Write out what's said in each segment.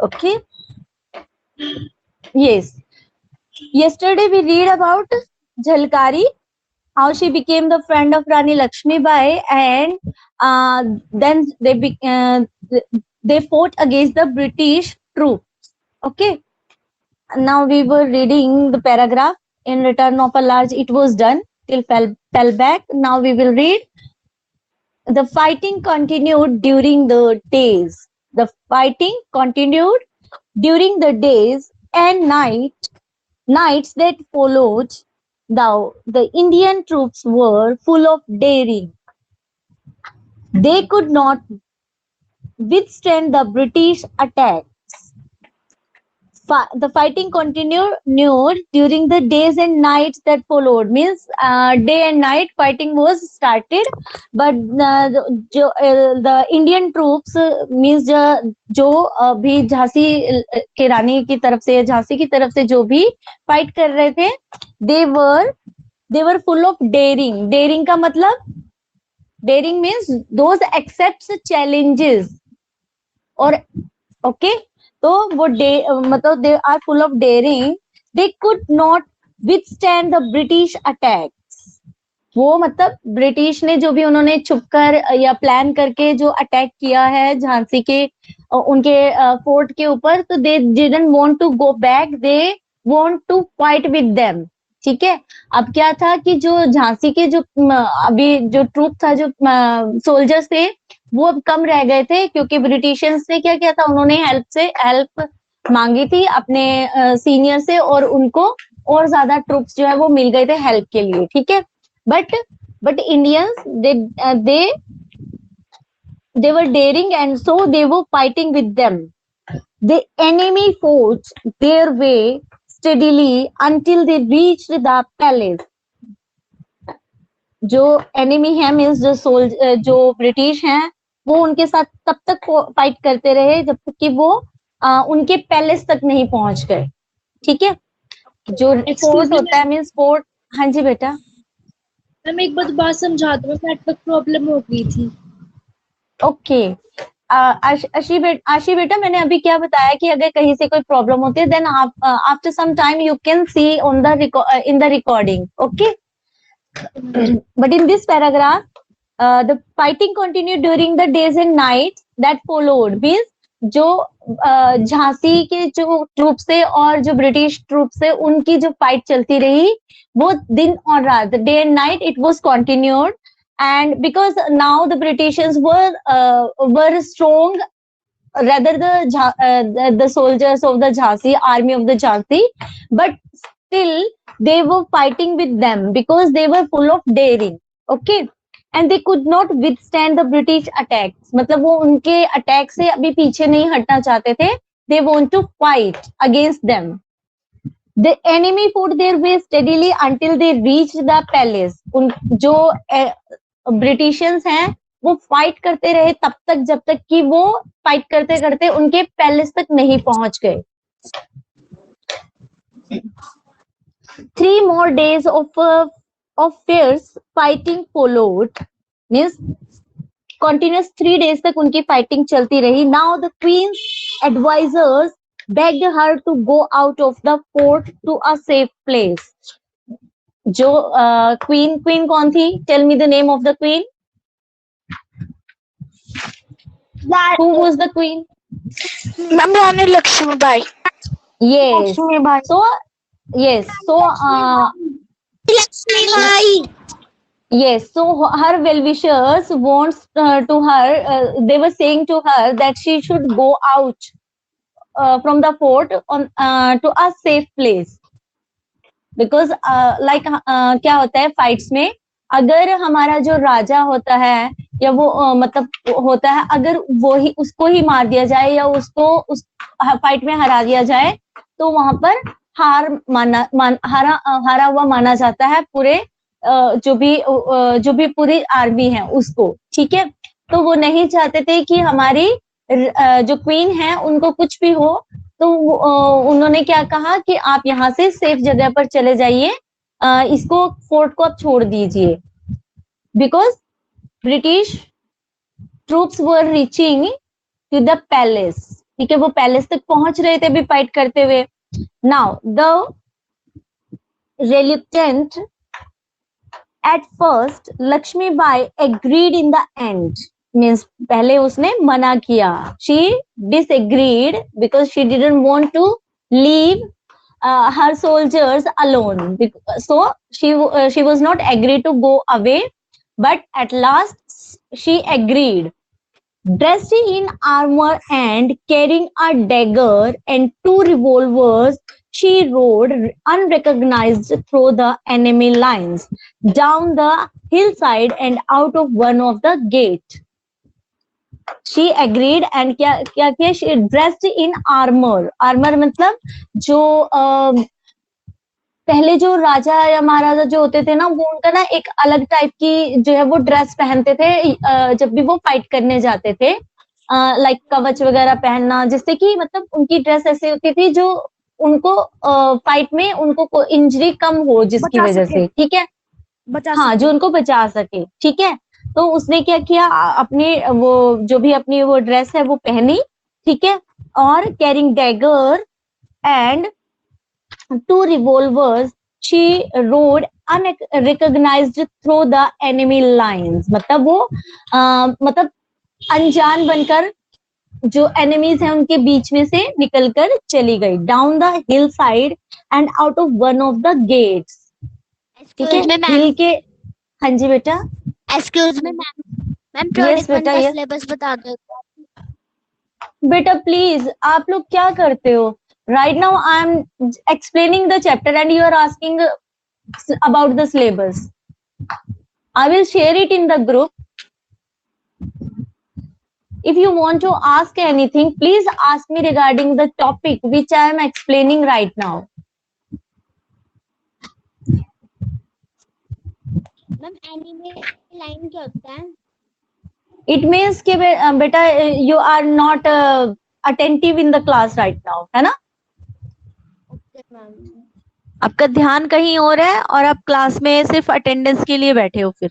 Okay. Yes. Yesterday we read about Jhalkari, how she became the friend of Rani Lakshmi Bai, and then they fought against the British troops. Okay. Now we were reading the paragraph. In return of a large, it was done till fell back. Now we will read. The fighting continued during the days. The fighting continued during the days and nights that followed. The Indian troops were full of daring. They could not withstand the British attack. The fighting continued during the days and nights that followed. Means day and night fighting was started, but the Indian troops means जो भी झांसी के रानी की तरफ से, झांसी की तरफ से जो भी फाइट कर रहे थे, they were full of daring. Daring का मतलब, daring means those accepts challenges और okay. तो वो मतलब they are full of daring. They could not withstand the British attack. वो मतलब ब्रिटिश ने जो भी उन्होंने छुपकर या प्लान करके जो अटैक किया है झांसी के उनके फोर्ट के ऊपर, तो they didn't want to go back, they want to fight with them. ठीक है. अब क्या था कि जो झांसी के जो अभी जो ट्रूप था, जो सोल्जर्स थे, वो अब कम रह गए थे, क्योंकि ब्रिटिशर्स ने क्या किया था, उन्होंने हेल्प मांगी थी अपने सीनियर से, और उनको और ज्यादा ट्रूप्स जो है वो मिल गए थे हेल्प के लिए. ठीक है. But Indians they were daring, and so they were fighting with them. The enemy fought their way steadily until they reached the palace. जो एनिमी है मीन्स जो ब्रिटिश हैं, वो उनके साथ तब तक फाइट करते रहे जब तक कि वो उनके पैलेस तक नहीं पहुंच गए. ठीक है. जो फोर्ट होता है मीन्स फोर्ट. हाँ जी बेटा. मैम एक बात समझा दो, नेटवर्क प्रॉब्लम हो गई थी. ओके. आशी बेटा, मैंने अभी क्या बताया कि अगर कहीं से कोई प्रॉब्लम होती है, देन आप after some time you can see on the in the recording. Okay. But in this paragraph, the fighting continued during the days and nights that followed. Means जो झांसी के जो ट्रूप्स थे और जो ब्रिटिश ट्रूप्स थे, उनकी जो फाइट चलती रही, वो दिन और रात, day and night, it was continued. And because now the Britishers were strong, rather the soldiers of the Jhansi army of the Jhansi, but still they were fighting with them because they were full of daring. Okay. And they could not withstand the British attacks. मतलब वो उनके attack से अभी पीछे नहीं हटना चाहते थे. They want to fight against them. The enemy fought their way steadily until they reached the palace. जो ब्रिटिशर्स हैं वो फाइट करते रहे तब तक जब तक कि वो फाइट करते करते उनके पैलेस तक नहीं पहुंच गए. 3 more days of fierce fighting followed. Means continuous 3 days तक उनकी फाइटिंग चलती रही. Now the queen's advisors begged her to go out of the fort to a safe place. जो क्वीन कौन थी? Tell me the name of the queen. Who was the queen? Ma'am, Rani Lakshmi Bai. Yes. So yes. So Lakshmi Bai. Yes. So her well-wishers wants to her. They were saying to her that she should go out from the fort on to a safe place. Because like क्या होता है fights में, अगर हमारा जो राजा होता है या वो मतलब होता है, अगर वो ही उसको ही मार दिया जाए या उसको उस फाइट में हरा दिया जाए, तो वहां पर हारा हुआ माना जाता है पूरे जो भी पूरी आर्मी है उसको. ठीक है. तो वो नहीं चाहते थे कि हमारी जो क्वीन है उनको कुछ भी हो, तो उन्होंने क्या कहा कि आप यहाँ से सेफ जगह पर चले जाइए, इसको फोर्ट को आप छोड़ दीजिए. Because British troops were reaching to the palace. ठीक है, वो पैलेस तक पहुंच रहे थे अभी फाइट करते हुए. Now the reluctant at first, Lakshmi Bai agreed in the end. Means पहले उसने मना किया. She disagreed because she didn't want to leave her soldiers alone. So she was not agreed to go away. But at last she agreed. Dressed in armor and carrying a dagger and 2 revolvers, she rode unrecognized through the enemy lines, down the hillside and out of one of the gates. She agreed and क्या किया? She dressed in armor. Armor मतलब जो पहले जो राजा या महाराजा जो होते थे ना, वो उनका ना एक अलग टाइप की जो है वो ड्रेस पहनते थे जब भी वो फाइट करने जाते थे. लाइक कवच वगैरह पहनना, जिससे कि मतलब उनकी ड्रेस ऐसी होती थी जो उनको फाइट में उनको इंजरी कम हो, जिसकी वजह से, ठीक है, हाँ, जो उनको बचा सके. ठीक है, तो उसने क्या किया, अपनी वो जो भी अपनी वो ड्रेस है वो पहनी. ठीक है, और carrying dagger and 2 revolvers, she rode unrecognized through the enemy lines. मतलब वो मतलब अनजान बनकर जो एनिमीज हैं उनके बीच में से निकलकर चली गई. Down the hill side and out of one of the gets. ठीक है, हिल के. हाँ जी बेटा. एक्सक्यूज मी मैम, यस बेटा, यस सिलेबस बता दो बेटा प्लीज. आप लोग क्या करते हो? Right now I am explaining the chapter and you are asking about the syllabus. I will share it in the group. If you want to ask anything, please ask me regarding the topic which I am explaining right now. Ma'am enemy line क्या होता है? It means कि बेटा you are not attentive in the class right now, है ना? आपका ध्यान कहीं और है और आप क्लास में सिर्फ अटेंडेंस के लिए बैठे हो, फिर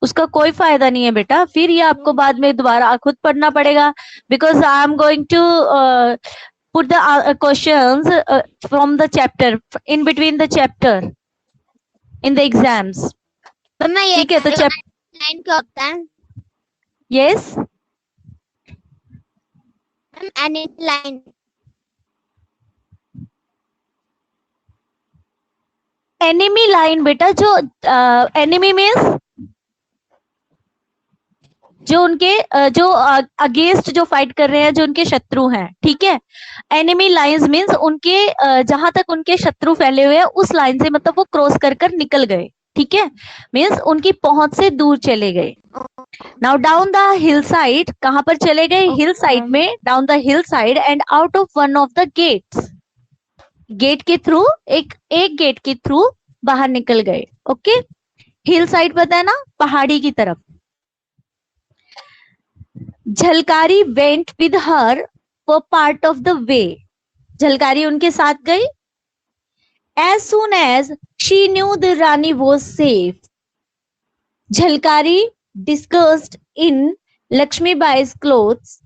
उसका कोई फायदा नहीं है बेटा. फिर ये आपको बाद में दोबारा खुद पढ़ना पड़ेगा. Because I am going to put the questions from the chapter in between the chapter in the exams. ठीक है, तो चैप्टर लाइन क्या होता है? Yes ma'am enemy line. Enemy line बेटा, जो एनिमी मीन्स जो उनके जो अगेंस्ट जो फाइट कर रहे हैं, जो उनके शत्रु हैं. ठीक है, एनिमी लाइंस मीन्स उनके जहां तक उनके शत्रु फैले हुए हैं उस लाइन से मतलब वो क्रॉस कर कर निकल गए. ठीक है, मीन्स उनकी पहुंच से दूर चले गए. Now down the hill side, कहां पर चले गए? हिल साइड में. Down the hill side and out of one of the gates. Gate के थ्रू, एक गेट के थ्रू बाहर निकल गए. ओके, हिल साइड पता है ना, पहाड़ी की तरफ. Jhalkari went with her for part of the way. Jhalkari उनके साथ गई. As soon as she knew the Rani was safe, Jhalkari disguised in Lakshmi Bai's clothes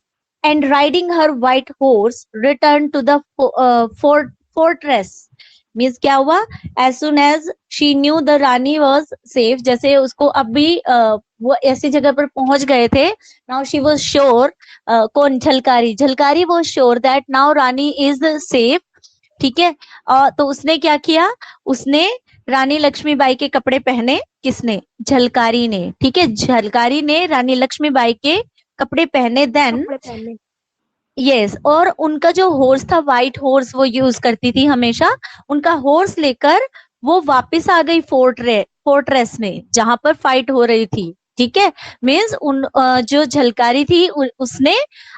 and riding her white horse returned to the fortress. Means क्या हुआ? As soon as she knew the Rani was safe, जैसे उसको अभी वो ऐसी जगह पर पहुंच गए थे. Now she was sure, कौन? Jhalkari. Jhalkari was sure that now Rani is safe. ठीक है, तो उसने क्या किया? उसने रानी लक्ष्मीबाई के कपड़े पहने. किसने? झलकारी ने. ठीक है, झलकारी ने रानी लक्ष्मीबाई के कपड़े पहने. देन यस, और उनका जो हॉर्स था, व्हाइट हॉर्स वो यूज करती थी हमेशा, उनका हॉर्स लेकर वो वापस आ गई फोर्ट्रेस में जहां पर फाइट हो रही थी. ठीक है, मीन्स उन जो झलकारी थी उसने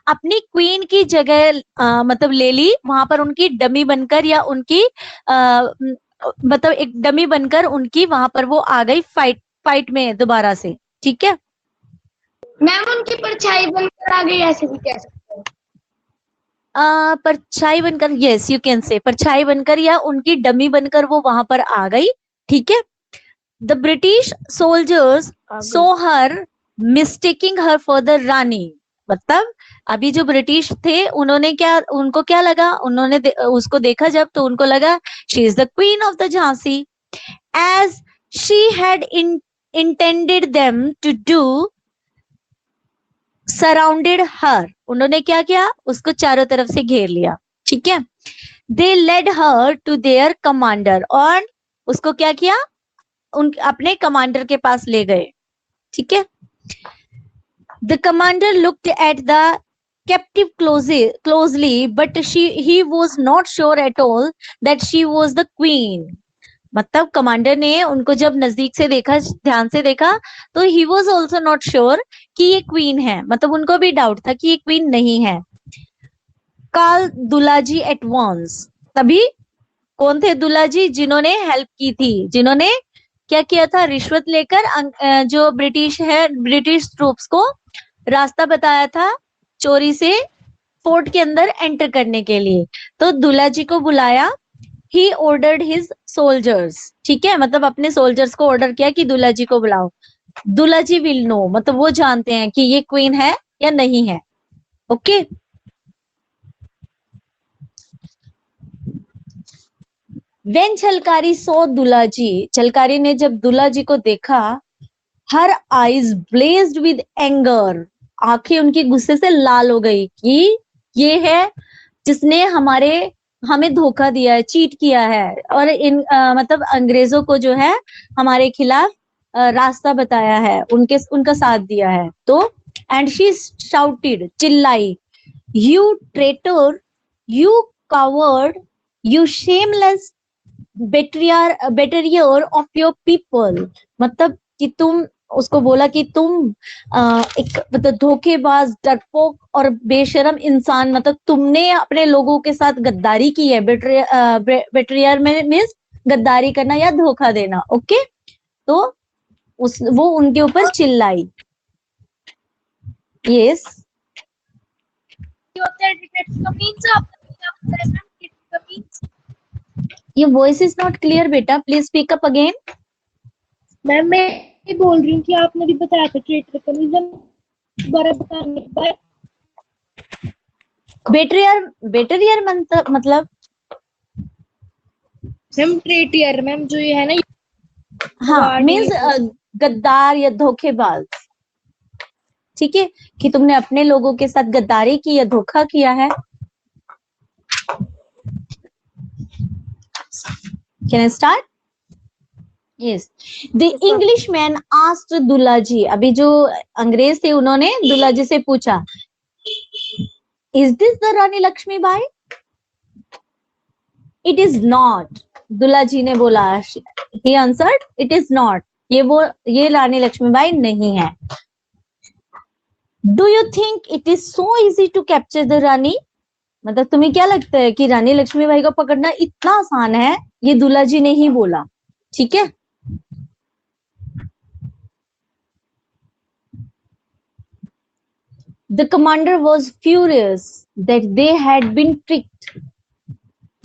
अपनी क्वीन की जगह मतलब ले ली. वहां पर उनकी डमी बनकर या उनकी मतलब एक डमी बनकर उनकी वहां पर वो आ गई फाइट में दोबारा से. ठीक है मैम, उनकी परछाई बनकर आ गई, ऐसे भी कह सकते हैं. परछाई बनकर, यस यू कैन से, परछाई बनकर या उनकी डमी बनकर वो वहां पर आ गई. ठीक है, the British soldiers so her mistaking her for the Rani. मतलब अभी जो ब्रिटिश थे उन्होंने क्या, उनको क्या लगा, उन्होंने उसको देखा जब, तो उनको लगा she is the queen of the Jhansi, as she had intended them to do, surrounded her, उन्होंने क्या किया, उसको चारों तरफ से घेर लिया, ठीक है। they led her to their commander, और उसको क्या किया, उन अपने कमांडर के पास ले गए, ठीक है। the commander looked at the captive closely but he was not sure at all that she was the queen, मतलब कमांडर ने उनको जब नजदीक से देखा, ध्यान से देखा, तो he was also not sure कि ये क्वीन है, मतलब उनको भी डाउट था कि ये क्वीन नहीं है। कॉल दुलाजी एट वंस, तभी कौन थे दुलाजी, जिन्होंने हेल्प की थी, जिन्होंने क्या किया था, रिश्वत लेकर जो ब्रिटिश ट्रूप्स को रास्ता बताया था चोरी से फोर्ट के अंदर एंटर करने के लिए, तो दुलाजी को बुलाया। ही ऑर्डर्ड हिज सोल्जर्स, ठीक है, मतलब अपने सोल्जर्स को ऑर्डर किया कि दुलाजी को बुलाओ। दुलाजी विल नो, मतलब वो जानते हैं कि ये क्वीन है या नहीं है, ओके। When झलकारी सो दुलाजी, झलकारी ने जब दुलाजी को देखा, हर आईज ब्लेज्ड विद एंगर, आंखें उनकी गुस्से से लाल हो गई कि ये है जिसने हमें धोखा दिया है, चीट किया है, और मतलब अंग्रेजों को जो है हमारे खिलाफ रास्ता बताया है, उनका साथ दिया है। तो एंड शी शाउटेड, चिल्लाई, you traitor, you coward, you shameless betrayer of your people, मतलब कि तुम, उसको बोला कि तुम एक मतलब धोखेबाज, डरपोक और बेशरम इंसान, मतलब तुमने अपने लोगों के साथ गद्दारी की है। बेटरियर में मीन्स गद्दारी करना या धोखा देना, ओके। तो वो उनके ऊपर चिल्लाई, yes. Your voice is not clear, बेटा, please speak up again. Ma'am मैं ये बोल रही हूँ कि आपने भी बताया था ट्रेटर का रीजन, दोबारा बताने के बाद। बेटरियर मतलब मैम ट्रेटियर, मैम जो ये है ना, हाँ, मीन्स गद्दार या धोखेबाज, ठीक है, कि तुमने अपने लोगों के साथ गद्दारी की या धोखा किया है। Can I start? Yes. The Englishman asked Dulaji, अभी जो अंग्रेज थे उन्होंने दुलाजी से पूछा, Is this the Rani Lakshmibai? It is not. Dulaji ने बोला, he answered, it is not. ये रानी लक्ष्मीबाई नहीं है। Do you think it is so easy to capture the रानी? मतलब तुम्हें क्या लगता है कि रानी लक्ष्मीबाई को पकड़ना इतना आसान है? ये दुलाजी ने ही बोला, ठीक है। The commander was furious that they had been tricked.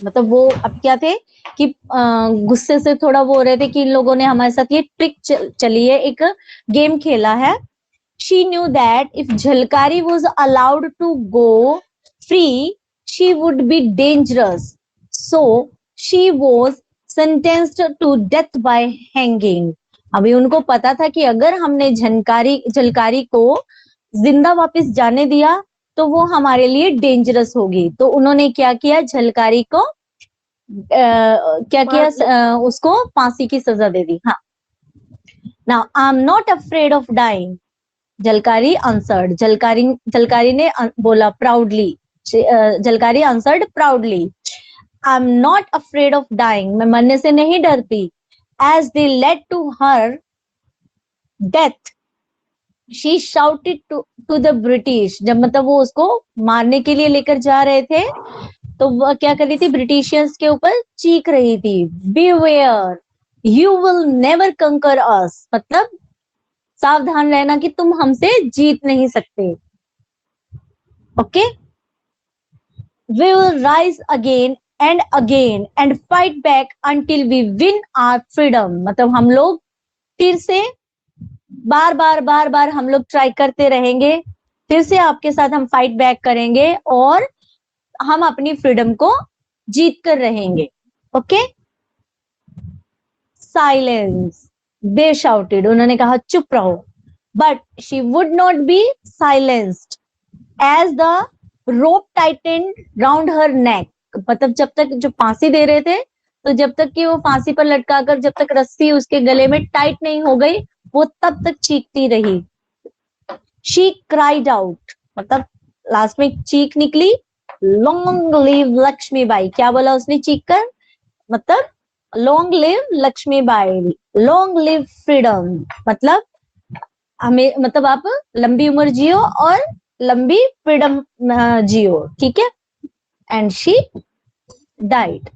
मतलब वो अब क्या थे कि गुस्से से थोड़ा वो हो रहे थे कि इन लोगों ने हमारे साथ ये ट्रिक चली है, एक गेम खेला है। She knew that if Jhalkari was allowed to go free, she would be dangerous. So she was sentenced to death by hanging. अभी उनको पता था कि अगर हमने झलकारी को जिंदा वापस जाने दिया तो वो हमारे लिए डेंजरस होगी, तो उन्होंने क्या किया, झलकारी को क्या किया, उसको फांसी की सजा दे दी। हाँ, now I am not afraid of dying, Jhalkari answered, Jhalkari ने बोला proudly, Jhalkari answered proudly, I am not afraid of dying, मैं मरने से नहीं डरती। As they led to her death she shouted to the British, जब मतलब वो उसको मारने के लिए लेकर जा रहे थे तो वो क्या कर रही थी, ब्रिटिशियंस के ऊपर चीख रही थी, बीवेयर यू विल नेवर कंकर अस, मतलब सावधान रहना कि तुम हमसे जीत नहीं सकते, okay. We will rise again and fight back until we win our freedom, मतलब हम लोग फिर से बार बार हम लोग ट्राई करते रहेंगे फिर से आपके साथ हम फाइट बैक करेंगे और हम अपनी फ्रीडम को जीत कर रहेंगे. ओके. साइलेंस. They shouted. उन्होंने कहा चुप रहो. But she would not be silenced as the rope tightened round her neck. मतलब जब तक जो फांसी दे रहे थे, तो जब तक कि वो फांसी पर लटकाकर जब तक रस्सी उसके गले में टाइट नहीं हो गई, वो तब तक चीखती रही. She cried out. मतलब लास्ट में चीख निकली. Long live Lakshmibai. क्या बोला उसने चीख कर? मतलब long live Lakshmibai, long live freedom. मतलब हमें, मतलब आप लंबी उम्र जियो और लंबी फ्रीडम जियो. ठीक है. And she died.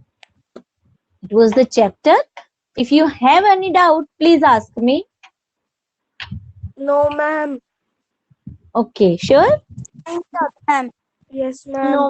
It was the chapter. If you have any doubt, please ask me. No, ma'am. Okay, sure? Ma'am. Yes, ma'am. No.